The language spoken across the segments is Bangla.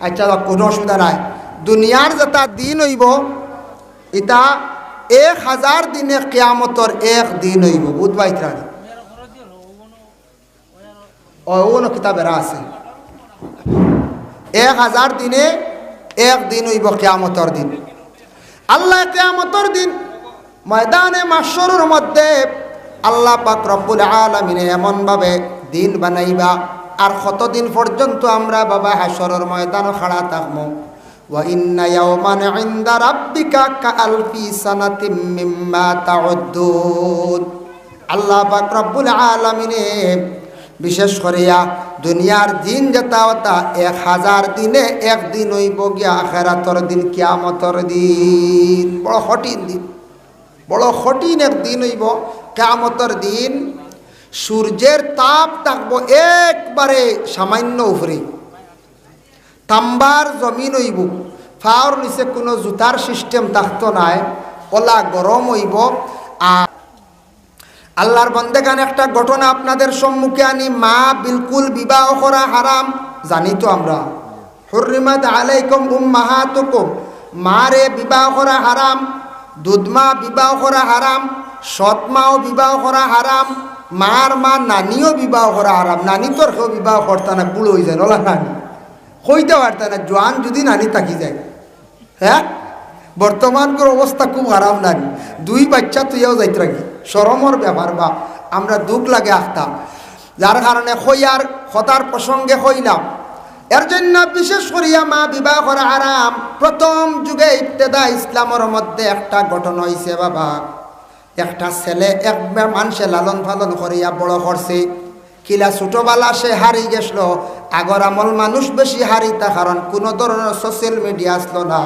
আচ্ছা কোনো অসুবিধা নাই। দুনিয়ার যেটা দিন হইব এটা 1000 দিনে কিয়ামতর এক দিন হইব। বুধবাইত্রা ওনো কিতাবেরা আছে 1000 দিনে এক দিন হইব কিয়ামতর দিন। আল্লাহ কিয়ামতর দিন ময়দানে মাহশরের মধ্যে আল্লাহ পাক রব্বুল আলামিন এমন ভাবে দিন বানাইবা আর কতদিন পর্যন্ত আমরা বাবা হাশরের ময়দানে খাড়া থাকবো। ওয়া ইন্না ইয়াওমান ইনদা রাব্বিকা কাআলফি সানাতিম মিম্মা তাউদ্দুন। আল্লাহ পাক রব্বুল আলামিন বিশেষ করিয়া দুনিয়ার দিন যেটা ওটা 1000 দিনে এক দিন হইব গিয়া আখিরাতের দিন কিয়ামতের দিন। বড় কঠিন দিন, বড় কঠিন এক দিন হইব কিয়ামতের দিন। সূর্যের তাপ থাকবো একবারে সামান্য উপরে, তাম্বার জমিন হইব, ফাওয়ার নিচে কোনো জুতার সিস্টেম থাকতো নাই, ওলা গরম হইব। আর আল্লাহর বান্দাগান একটা ঘটনা আপনাদের সম্মুখে আনি। মা বিলকুল বিবাহ করা হারাম, জানি তো আমরা। হুররিমাত আলাইকুম উম্মাহাতুকুম, মারে বিবাহ করা হারাম, দুধমা বিবাহ করা হারাম, সৎমাও বিবাহ করা হারাম, মার মা নানিও বিবাহ করা হারাম। নানি তোর কেউ বিবাহ করতে না, বুড়ো হয়ে যায় ওলা নানি কইতে পারত না, জোয়ান যদি নানি থাকি যায়। হ্যাঁ বর্তমানকার অবস্থা খুব হারাম। নানি 2 বাচ্চা তুইও যাইতে রাখি, শরমর ব্যাপার বা আমরা দুঃখ লাগে আখতাম, যার কারণে হইয়ার হতার প্রসঙ্গে হইলাম। এর জন্য বিশেষ করিয়া মা বিবাহ করা হারাম। প্রথম যুগে ইবতেদা ইসলামের মধ্যে একটা ঘটনা হয়েছে বাবা। একটা ছেলে একবার মানুষে লালন পালন করিয়া বড় করছে, কিলা ছোটবেলা সে হারিয়ে গেছিল। আগর আমল মানুষ বেশি হারিতা, কারণ কোনো ধরনের সোশ্যাল মিডিয়া আসলো না,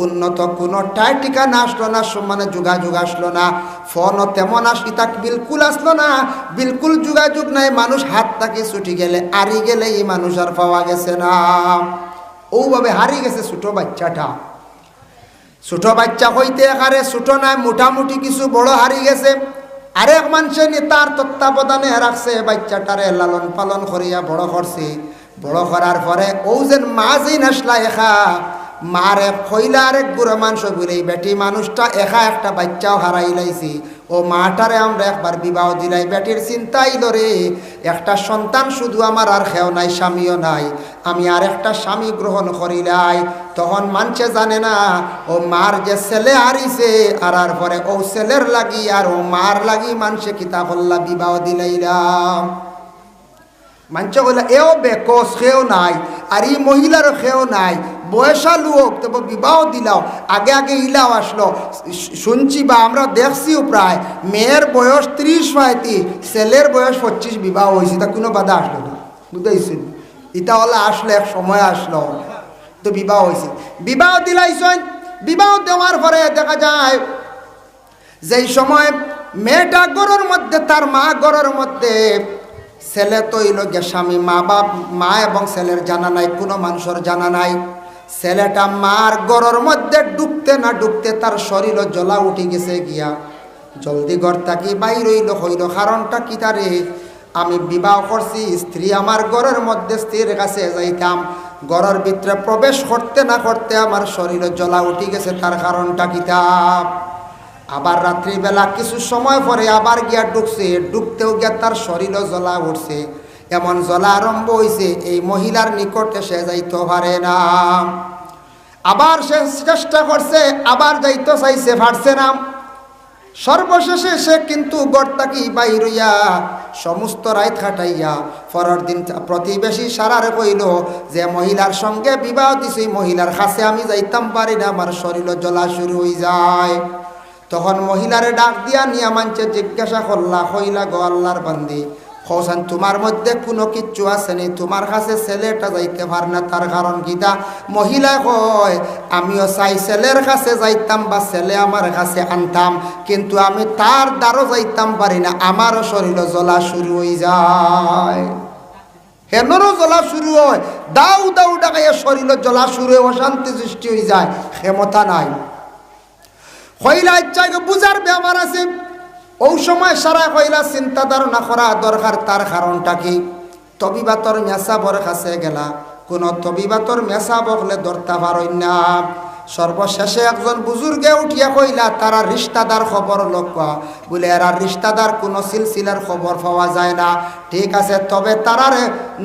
উন্নত কোনো ঠিকানা আসলো না, মানে যোগাযোগ আসলো না, ফোনও তেমন আসি তাক বিলকুল আসলো না, বিলকুল যোগাযোগ নাই। মানুষ হাত তাকে ছুটি গেলে হারিয়ে গেলে এই মানুষ আর পাওয়া গেছে না। ওভাবে হারিয়ে গেছে ছোট বাচ্চাটা। ছোট বাচ্চা হইতে একারে ছোট নাই, মোটামুটি কিছু বড় হারিয়ে গেছে। আরেক মানুষে তার তত্ত্বাবধানে রাখছে, বাচ্চাটারে লালন পালন করিয়া বড় করছে। বড় করার পরে ও যেন মা যেই নাসলা একা মারে খইলা আরেক বুড়ো মানুষ বলে বেটি মানুষটা একা একটা বাচ্চাও হারাই লাইছি। ও মাটারে আমরা একবার বিবাহ দিলাই, বেটির চিন্তাই ধরে একটা সন্তান শুধু আমার আর খেও নাই, স্বামীও নাই, আমি আর একটা স্বামী গ্রহণ করিলাই। তখন মানুষে জানে না ও মার যে ছেলে হারিছে, আর পরে ও ছেলের লাগি আর ও মার লাগি মানুষে কিতা করলা বিবাহ দিলাইলাম। মানুষে বললা এও বেকস খেও নাই, আর এই মহিলারও খেও নাই, বয়সা লোক তবে বিবাহ দিলাও। আগে আগে ইলাও আসলো, শুনছি বা আমরা দেখছিও প্রায় মেয়ের বয়স 30-35, ছেলের বয়স 25 বিবাহ হয়েছে, তা কোনো বাধা আসলো না। বুঝতেছেন? এটা হলে আসলো এক সময় আসলো তো বিবাহ হয়েছে। বিবাহ দিলাইছেন, বিবাহ দেওয়ার পরে দেখা যায় যেই সময় মেয়েটা গড়ের মধ্যে, তার মা গড়ের মধ্যে, ছেলে তো এই লোক স্বামী, মা এবং ছেলের জানা নাই, কোনো মানুষের জানা নাই। ছেলেটা মার গড়ের মধ্যে ঢুকতে না ঢুকতে তার শরীর জ্বলা উঠে গেছে গিয়া। জলদি ঘর থাকি বাইর হইল, হইল কারণটা কি? তারে আমি বিবাহ করছি, স্ত্রী আমার ঘরের মধ্যে, স্ত্রীর কাছে যাইতাম, ঘরের ভিতরে প্রবেশ করতে না করতে আমার শরীরে জ্বলা উঠে গেছে, তার কারণটা কিতাব। আবার রাত্রিবেলা কিছু সময় পরে আবার গিয়া ঢুকছে, ঢুকতেও গিয়া তার শরীরও জ্বলা উঠছে। এমন জ্বলা আরম্ভ হয়েছে এই মহিলার নিকটে সে যাইতে পারে না। আবার সে চেষ্টা করছে, আবার যাইতে চাইছে, পারছে না। সর্বশেষে সে কিন্তু গড়তাকি বাইর হইয়া সমস্ত রাত কাটাইয়া পরের দিন প্রতিবেশী সারারে কইল যে মহিলার সঙ্গে বিবাহ দিছি, মহিলার কাছে আমি যাইতাম পারি না, আমার শরীর জ্বলা শুরু হয়ে যায়। তখন মহিলারে ডাক দিয়া নিয়া মানছে জিজ্ঞাসা করলা, কইলা গো আল্লাহর বান্দি, কৌসান তোমার মধ্যে কোনো কিচ্ছু আসেনি, তোমার কাছে ছেলেটা যাইতে পার না, তার কারণ কিতা? মহিলা কয় আমিও চাই ছেলের কাছে যাইতাম বা ছেলে আমার কাছে আনতাম, কিন্তু আমি তার দ্বারও যাইতাম পারি না, আমারও শরীর জ্বলা শুরু হয়ে যায়। হেনরও জ্বলা শুরু হয়, দাউ দাউ ডাকাইয়া শরীর জ্বলা শুরু হয়ে অশান্তি সৃষ্টি হয়ে যায়, ক্ষমতা নাই। কইলা ইচ্ছাকে বুঝার ব্যাপার আছে। ওই সময় সারা কইলা চিন্তা ধারণা করা দরকার, তার কারণটা কি? তবিবাতর মেসাবর কাছে গেলা, কোনো তবিবাতর মেসা বকলে ধরতে পারই না। সর্বশেষে একজন বুজুর্গে উঠিয়া কইলা তারা রিশতাদার খবর লক্ষ্য বলে এরা রিশতাদার কোনো সিলসিলার খবর পাওয়া যায় না। ঠিক আছে, তবে তারার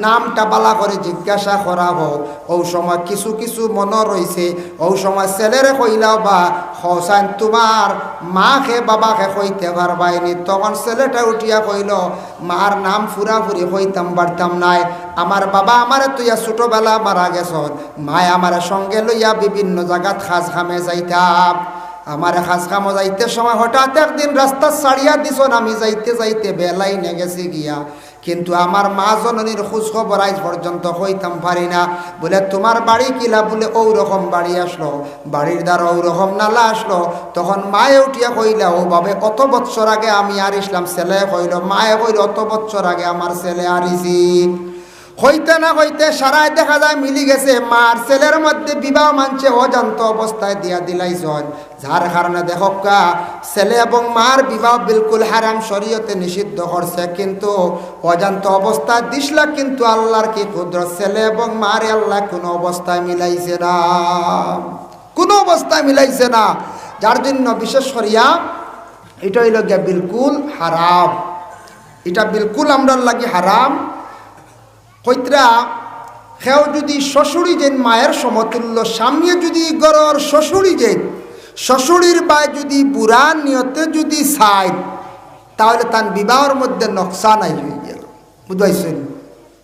নামটা বালা করে জিজ্ঞাসা করা হোক। ও সময় কিছু কিছু মনে রয়েছে। ও সময় ছেলেরে কইলাও বা হোসাইন তোমার মাকে বাবাকে কইতে পারবাইনি। তখন ছেলেটা উঠিয়া কইল মার নাম ফুরাফুরি কইতাম পারতাম নাই। আমার বাবা আমারে তুইয়া ছোটবেলা মারা গেছন, মায় আমার সঙ্গে লইয়া বিভিন্ন জায়গাত খাজ খামে যাইতাম। আমার খাজ খামো যাইতে সময় হঠাৎ একদিন রাস্তা ছাড়িয়া দিছন, আমি যাইতে যাইতে বেলাই নে গেছি গিয়া, কিন্তু আমার মা জননীর খোঁজ খবর আজ পর্যন্ত হইতাম পারি না। বলে তোমার বাড়ি কিলা? বলে ও রকম বাড়ি আসলো, বাড়ির দ্বারা ও রকম নালা আসলো। তখন মায়ে উঠিয়া কইলা ও বাবে অত বৎসর আগে আমি আর ইসলাম। ছেলে কইল, মায়ে কইল অত বৎসর আগে আমার ছেলে আরিছি। হইতে না হইতে সারাই দেখা যায় মিলি গেছে। মার ছেলের মধ্যে বিবাহ মানছে অজান্ত অবস্থায় দিয়া দিলাইছন, যার কারণে দেখকা ছেলে এবং মার বিবাহ বিলকুল হারাম, শরীয়তে নিষিদ্ধ করছে, কিন্তু অজান্ত অবস্থায় দিসলা। কিন্তু আল্লাহর কি কুদরত, ছেলে এবং মারে আল্লাহ কোনো অবস্থায় মিলাইছে না, কোনো অবস্থায় মিলাইছে না। যার জন্য বিশেষ করিয়া এটা হইল গিয়া বিলকুল হারাম, এটা বিলকুল আমরার লাগি হারাম। কইতরা সেও যদি শ্বশুরি যেন মায়ের সমতুল্য, স্বামী যদি গরর শ্বশুরি যেন শ্বশুরির বাই যদি বুড়া নিয়তে যদি চাই, তাহলে তার বিবাহের মধ্যে নকশা নাই হয়ে গেল। বুঝাইছেন?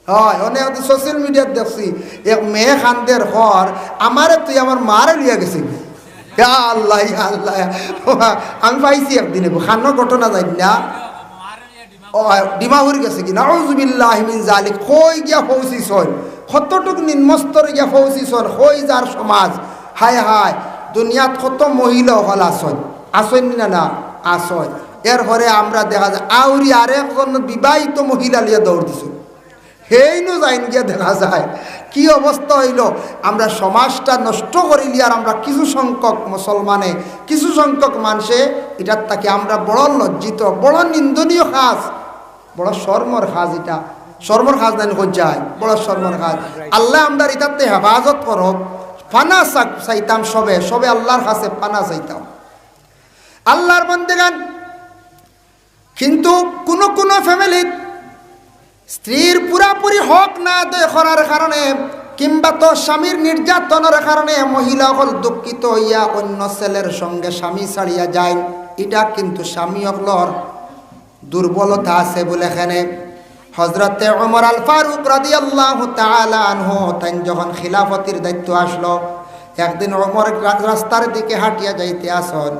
হয় অনেক সোশ্যাল মিডিয়াত দেখছি এক মেয়ে খানদের ঘর আমারে তুই আমার মারে লিয়া গেছি। আল্লাহ আল্লাহ, আমি পাইছি একদিনে খানো ঘটনা যাই না ডিমা হয়ে গেছে কি নাউযুবিল্লাহ মিন জালিক। কই গিয়া পৌঁছিস, কতটুক নিম্নস্তরে গিয়া পৌঁছিস, কই যার সমাজ। হায় হায়, দুনিয়াত কত মহিলা হল আসন, আসন না না আসন। এর পরে আমরা দেখা যায় আউরি আরেকজন বিবাহিত মহিলা লিয়ে দৌড় দিছ, হেইনো যাইন গিয়া দেখা যায় কি অবস্থা হইল। আমরা সমাজটা নষ্ট করিলি, আর আমরা কিছু সংখ্যক মুসলমানে, কিছু সংখ্যক মানুষে এটার তাকে আমরা বড় লজ্জিত, বড় নিন্দনীয় কাজ, বড় শর্মর কাজ। এটা শর্মর কাজ নাই যায়, বড় শর্মর কাজ। আল্লাহ আমরা এটাতে হেফাজত করব। পানা চাইতাম সবে সবে আল্লাহর কাছে পানা চাইতাম, আল্লাহর বন্দেগান। কিন্তু কোন কোন ফ্যামিলিত স্ত্রীর পুরাপুরি হক না আদায় করার কারণে কিংবা তো স্বামীর নির্যাতনের কারণে মহিলা হল দুঃখিত হইয়া অন্য ছেলের সঙ্গে স্বামী ছাড়িয়া যায়। এটা কিন্তু স্বামী হকলর দুর্বলতা আছে বলে এখানে হযরতে ওমর আল ফারুক রাদিয়াল্লাহু তাআলা আনহু তাই যখন খিলাফতির দায়িত্ব আসলো, একদিন ওমর রাস্তার দিকে হাঁটিয়া যাইতে আসন,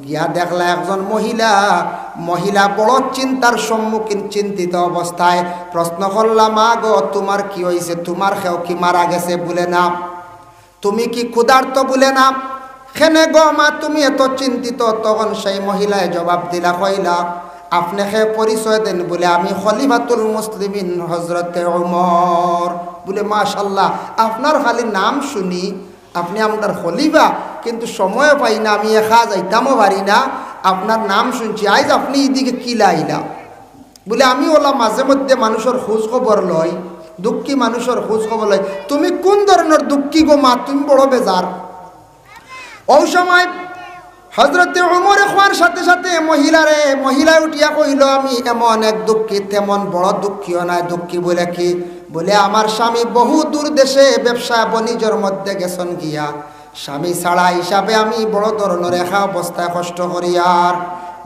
গিয়া দেখলা একজন মহিলা বড় চিন্তার সম্মুখীন, চিন্তিত অবস্থায়। প্রশ্ন করলাম, মা গো তোমার কি হয়েছে? তোমার কেউ কি মারা গেছে? বলে না। তুমি কি ক্ষুধার্ত? বলে না। খেনে গো মা তুমি এত চিন্তিত? তখন সেই মহিলায় জবাব দিলা, কইলা আপনি হে পরিচয় দেন? বলে আমি খলিফাতুল মুসলিমিন হযরতে ওমর। বলে মাশাআল্লাহ, আপনার খালি নাম শুনি আপনি আপনার খলিফা, কিন্তু সময় পাই না, আমি একা যাইতামও পারি না, আপনার নাম শুনছি, আজ আপনি এদিকে কি লাইলা? বলে আমি ওলা মাঝে মধ্যে মানুষের খোঁজ খবর লয়, দুঃখী মানুষের খোঁজ খবর লয়। তুমি কোন ধরনের দুঃখী গো মা? তুমি বড় বেজার। ওই সময় হযরতে ওমর খাওয়ার সাথে সাথে মহিলা উঠিয়া কইল, আমি এমন এক দুঃখী, তেমন বড় দুঃখীও নাই। দুঃখী বলে কি? বলে আমার স্বামী বহু দূর দেশে ব্যবসা বাণিজ্যের মধ্যে গেছেন গিয়া, স্বামী ছাড়া হিসাবে আমি বড় ধরনের একা অবস্থায় কষ্ট করি। আর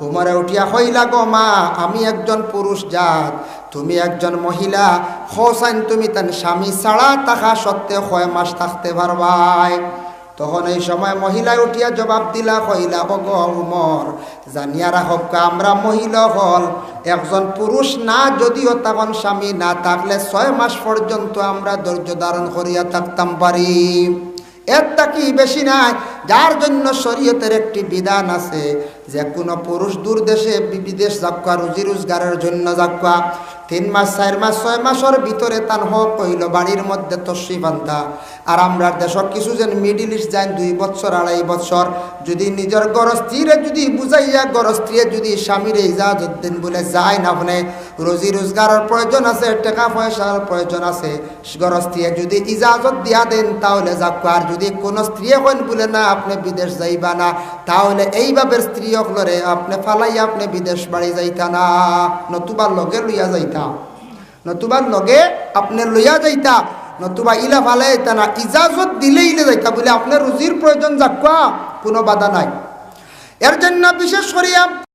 উমরে উঠিয়া কইলা, গো মা আমি একজন পুরুষ জাত, তুমি একজন মহিলা, হোসাইন তুমি তার স্বামী ছাড়া থাকা সত্ত্বেও 6 মাস থাকতে পারবাই। তখন এই সময় মহিলায় উঠিয়া জবাব দিলা, কইলা গো উমর জানিয়া রাখক, আমরা মহিলা হল একজন পুরুষ না, যদিও তখন স্বামী না থাকলে 6 মাস পর্যন্ত আমরা ধৈর্য ধারণ করিয়া থাকতাম পারি। এর তাকি বেশি নাই। যার জন্য শরীয়তের একটি বিধান আছে যে কোনো পুরুষ দূর দেশে বিদেশ যাক্কা, রুজি রোজগারের জন্য যাক্কা, 3 মাস 4 মাস 6 মাসের ভিতরে তান হক হইল বাড়ির মধ্যে তশরিফ আনতা। আর আমরা দেশক কিছু যেন মিডিল ইস্ট যাই 2 বছর 2.5 বছর যদি নিজের গরস্ত্রীরে যদি বুঝাইয়া গরস্ত্রীরে যদি স্বামীর ইজাজত দেন বলে যায় না, আপনি রোজি রোজগারের প্রয়োজন আছে, টাকা পয়সার প্রয়োজন আছে, গরস্ত্রীরে যদি ইজাজত দিয়া দেন তাহলে যাক। আর যদি কোনো স্ত্রী হন বলে না আপনি বিদেশ যাইবা না, তাহলে এইভাবে স্ত্রী হলরে আপনি ফালাইয়া আপনি বিদেশ বাড়ি যাইতা না, নতুবা লগে লইয়া যাইতা, নতুবা লগে আপনি লইয়া যাইতা, নতুবা ইলা ফালাইতা না, ইজাজত দিলে ইলে যাইতা বলে আপনার রুজির প্রয়োজন যাক, কোনো বাধা নাই। এর জন্য বিশেষ করিয়া